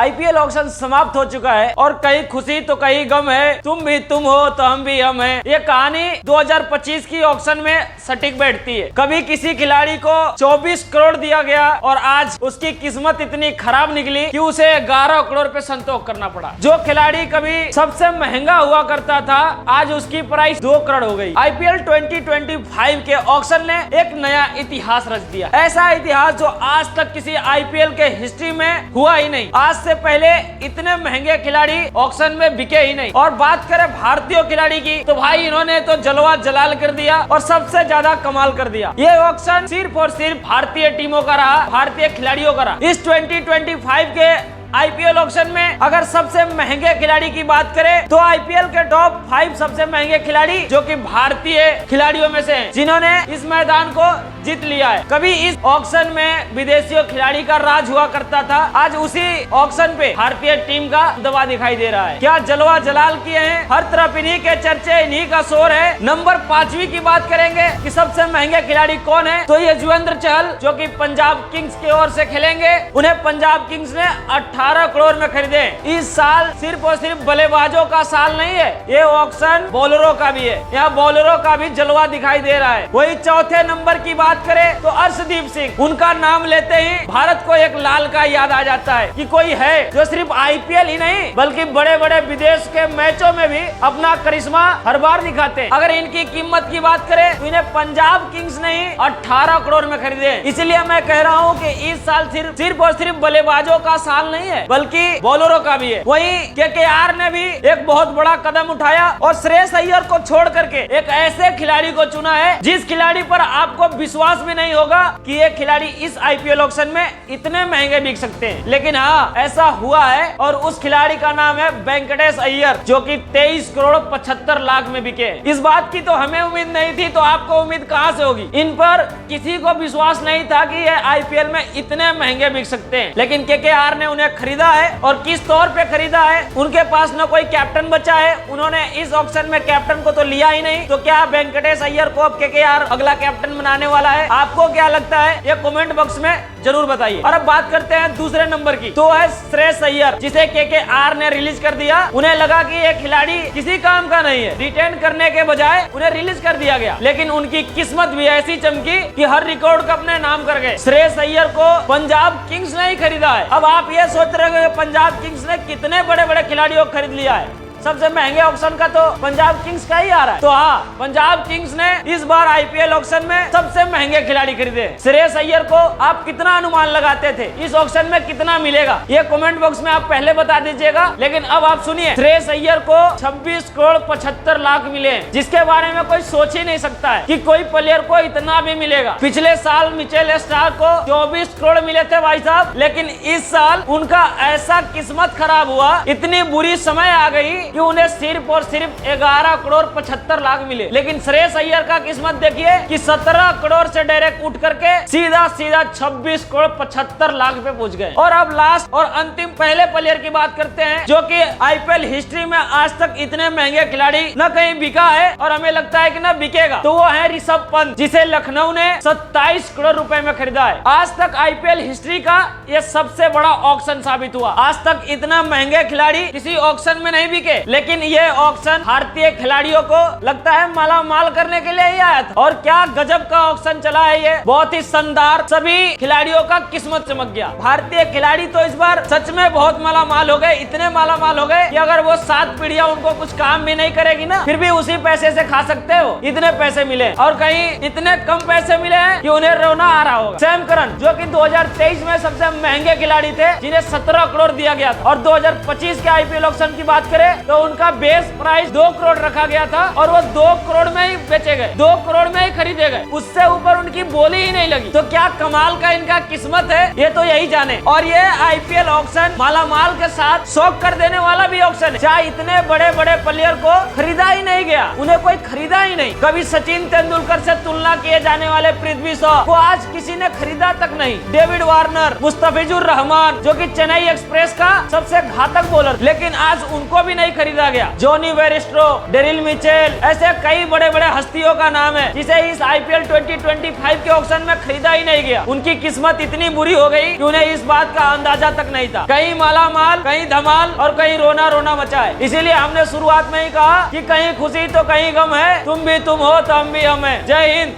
IPL auction समाप्त हो चुका है और कहीं खुशी तो कहीं गम है। तुम भी तुम हो तो हम भी हम हैं। ये कहानी 2025 की ऑक्शन में सटीक बैठती है। कभी किसी खिलाड़ी को 24 करोड़ दिया गया और आज उसकी किस्मत इतनी खराब निकली कि उसे 11 करोड़ पे संतोष करना पड़ा। जो खिलाड़ी कभी सबसे महंगा हुआ करता था आज उसकी प्राइस 2 करोड़ हो गई। आईपीएल 2025 के ऑक्शन ने एक नया इतिहास रच दिया, ऐसा इतिहास जो आज तक किसी आईपीएल के हिस्ट्री में हुआ ही नहीं। आज से पहले इतने महंगे खिलाड़ी ऑक्शन में बिके ही नहीं। और बात करें भारतीय खिलाड़ी की तो भाई इन्होंने तो जलवा जलाल कर दिया और सबसे ज्यादा कमाल कर दिया। ये ऑक्शन सिर्फ और सिर्फ भारतीय टीमों का रहा, भारतीय खिलाड़ियों का रहा। इस 2025 के आईपीएल ऑक्शन में अगर सबसे महंगे खिलाड़ी की बात करें तो आईपीएल के टॉप 5 सबसे महंगे खिलाड़ी जो कि भारतीय खिलाड़ियों में से हैं, जिन्होंने इस मैदान को जीत लिया है। कभी इस ऑक्शन में विदेशियों खिलाड़ी का राज हुआ करता था, आज उसी ऑक्शन पे भारतीय टीम का दबा दिखाई दे रहा है। क्या जलवा जलाल किए हैं, हर तरफ इन्हीं के चर्चे, इन्हीं का शोर है। नंबर 5वीं की बात करेंगे कि सबसे महंगे खिलाड़ी कौन है तो ये युजवेंद्र चहल जो कि पंजाब किंग्स की ओर से खेलेंगे। उन्हें पंजाब किंग्स ने 18 करोड़ में खरीदे। इस साल सिर्फ और सिर्फ बल्लेबाजों का साल नहीं है, ये ऑक्शन बॉलरों का भी है। यहाँ बॉलरों का भी जलवा दिखाई दे रहा है। वही चौथे नंबर की बात करें तो अर्शदीप सिंह, उनका नाम लेते ही भारत को एक लाल का याद आ जाता है कि कोई है जो सिर्फ आईपीएल ही नहीं बल्कि बड़े बड़े विदेश के मैचों में भी अपना करिश्मा हर बार दिखाते हैं। अगर इनकी कीमत की बात करें तो इन्हें पंजाब किंग्स ने 18 करोड़ में खरीदे। इसलिए मैं कह रहा हूँ कि इस साल सिर्फ और सिर्फ बल्लेबाजों का साल नहीं है बल्कि बॉलरों का भी है। वहीं केकेआर ने भी एक बहुत बड़ा कदम उठाया और श्रेयस अय्यर को छोड़ करके एक ऐसे खिलाड़ी को चुना है जिस खिलाड़ी पर आपको विश्वास भी नहीं होगा कि ये खिलाड़ी इस आईपीएल ऑक्शन में इतने महंगे बिक सकते हैं। लेकिन हाँ, ऐसा हुआ है और उस खिलाड़ी का नाम है वेंकटेश अय्यर जो कि 23 करोड़ 75 लाख में बिके। इस बात की तो हमें उम्मीद नहीं थी, तो आपको उम्मीद कहां से होगी। इन पर किसी को विश्वास नहीं था कि ये आईपीएल में इतने महंगे बिक सकते हैं, लेकिन केकेआर ने उन्हें खरीदा है। और किस तौर पे खरीदा है, उनके पास न कोई कैप्टन बचा है, उन्होंने इस ऑक्शन में कैप्टन को तो लिया ही नहीं। तो क्या वेंकटेश अय्यर को अब केकेआर अगला कैप्टन बनाने वाला है? आपको क्या लगता है ये कमेंट बॉक्स में जरूर बताइए। और अब बात करते हैं दूसरे नंबर की, तो है श्रेयस अय्यर जिसे केकेआर ने रिलीज कर दिया। उन्हें लगा कि ये खिलाड़ी किसी काम का नहीं है, रिटेन करने के बजाय उन्हें रिलीज कर दिया गया। लेकिन उनकी किस्मत भी ऐसी चमकी कि हर रिकॉर्ड को अपने नाम कर गए। श्रेयस अय्यर को पंजाब किंग्स ने ही खरीदा है। अब आप ये सोच रहे हो पंजाब किंग्स ने कितने बड़े बड़े खिलाड़ियों को खरीद लिया है। सबसे महंगे ऑक्शन का तो पंजाब किंग्स का ही आ रहा है। तो हाँ, पंजाब किंग्स ने इस बार आईपीएल ऑक्शन में सबसे महंगे खिलाड़ी खरीदे। श्रेयस अय्यर को आप कितना अनुमान लगाते थे, इस ऑक्शन में कितना मिलेगा, ये कमेंट बॉक्स में आप पहले बता दीजिएगा। लेकिन अब आप सुनिए, श्रेयस अय्यर को 26 करोड़ 75 लाख मिले, जिसके बारे में कोई सोच ही नहीं सकता है कि कोई प्लेयर को इतना भी मिलेगा। पिछले साल मिचेल स्टार्क को 24 करोड़ मिले थे भाई साहब, लेकिन इस साल उनका ऐसा किस्मत खराब हुआ, इतनी बुरी समय आ गई कि उन्हें सिर्फ और सिर्फ 11 करोड़ 75 लाख मिले। लेकिन श्रेयस अय्यर का किस्मत देखिए कि 17 करोड़ से डायरेक्ट उठ करके सीधा 26 करोड़ 75 लाख पे पहुंच गए। और अब लास्ट और अंतिम पहले प्लेयर की बात करते हैं जो कि आईपीएल हिस्ट्री में आज तक इतने महंगे खिलाड़ी न कहीं बिका है और हमें लगता है कि न बिकेगा। तो वो है ऋषभ पंत, जिसे लखनऊ ने 27 करोड़ रुपए में खरीदा है। आज तक आईपीएल हिस्ट्री का ये सबसे बड़ा ऑक्शन साबित हुआ। आज तक इतना महंगे खिलाड़ी किसी ऑक्शन में नहीं बिके, लेकिन ये ऑक्शन भारतीय खिलाड़ियों को लगता है माला माल करने के लिए ही आया था। और क्या गजब का ऑक्शन चला है, ये बहुत ही शानदार, सभी खिलाड़ियों का किस्मत चमक गया। भारतीय खिलाड़ी तो इस बार सच में बहुत माला माल हो गए, इतने माला माल हो गए कि अगर वो 7 पीढ़ियां उनको कुछ काम भी नहीं करेगी ना, फिर भी उसी पैसे से खा सकते हो। इतने पैसे मिले और कहीं इतने कम पैसे मिले हैं कि उन्हें रोना आ रहा होगा। सैम करन जो कि 2023 में सबसे महंगे खिलाड़ी थे, जिन्हें 17 करोड़ दिया गया था, और 2025 के आईपीएल ऑक्शन की बात करें तो उनका बेस प्राइस 2 करोड़ रखा गया था और वो 2 करोड़ में ही बेचे गए, 2 करोड़ में ही खरीदे गए। उससे ऊपर उनकी बोली ही नहीं लगी। तो क्या कमाल का इनका किस्मत है, ये तो यही जाने। और ये आईपीएल ऑक्शन मालामाल के साथ शौक कर देने वाला भी ऑक्शन है। चाहे इतने बड़े बड़े प्लेयर को खरीदा ही नहीं गया, उन्हें कोई खरीदा ही नहीं। कभी सचिन तेंदुलकर से तुलना किए जाने वाले पृथ्वी शॉ को आज किसी ने खरीदा तक नहीं। डेविड वार्नर, मुस्तफिजुर रहमान जो कि चेन्नई एक्सप्रेस का सबसे घातक बॉलर, लेकिन आज उनको भी नहीं खरीदा गया। जॉनी वेरिस्ट्रो, डेरिल मिचेल, ऐसे कई बड़े बड़े हस्तियों का नाम है जिसे इस IPL 2025 के ऑक्शन में खरीदा ही नहीं गया। उनकी किस्मत इतनी बुरी हो गई कि उन्हें इस बात का अंदाजा तक नहीं था। कहीं माला माल, कहीं धमाल और कहीं रोना रोना मचा है। इसीलिए हमने शुरुआत में ही कहा कि कहीं खुशी तो कहीं गम है, तुम भी तुम हो तो हम भी हम हैं। जय हिंद।